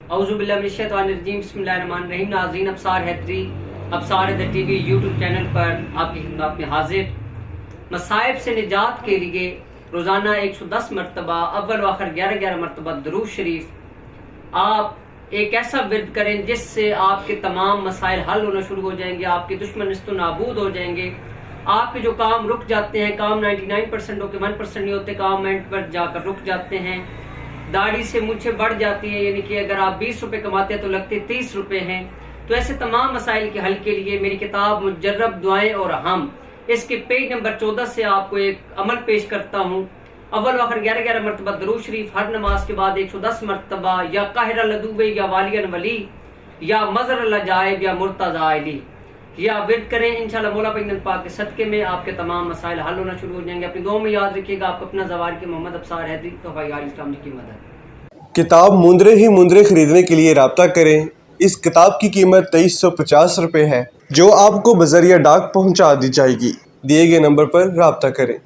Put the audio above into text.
औज़ुबिल्लाहिमिनश्शैतानिर्रजीम बिस्मिल्लाहिर्रहमानिर्रहीम। नाज़रीन, Absar Haidari Absar Haider TV YouTube channel पर आपकी खिदमत में हाजिर। मसाइब से निजात के लिए रोज़ाना 110 मरतबा अव्वल व आखिर 11-11 मरतबा दुरूद शरीफ आप एक ऐसा विर्द करें जिससे आपके तमाम मसाइल हल होना शुरू हो जाएंगे, आपके दुश्मन निस्तो नाबूद हो जाएंगे, आपके जो काम रुक जाते हैं, काम 99% होकर 1% नहीं होते, काम एंड पर जाकर रुक जाते हैं, दाढ़ी से मुझे बढ़ जाती है, यानी कि अगर आप 20 रुपए कमाते हैं तो लगते 30 रुपए हैं। तो ऐसे तमाम मसाइल के हल के लिए मेरी किताब मुजर्रब दुआएं और हम इसके पेज नंबर 14 से आपको एक अमल पेश करता हूँ। अव्वल आखिर 11-11 मरतबा दरूद शरीफ हर नमाज के बाद 110 मरतबा, या काहिर लदूबे या वालियन वली या मजर लजाइब या मुर्तजा अली या विर्द करें। इंशाल्लाह मौला पाक के सदके में आपके तमाम मसाइल हल होना शुरू हो जाएंगे। अपनी दुआ में याद रखिएगा आप अपना ज़वार के मोहम्मद अब्सार हैदरी तोफ़ा इस्लाम जी की मदद। किताब मुंदरे ही मुंदरे खरीदने के लिए राब्ता करें। इस किताब की कीमत 2350 रुपये है, जो आपको बज़रिया डाक पहुंचा दी जाएगी। दिए गए नंबर पर राब्ता करें।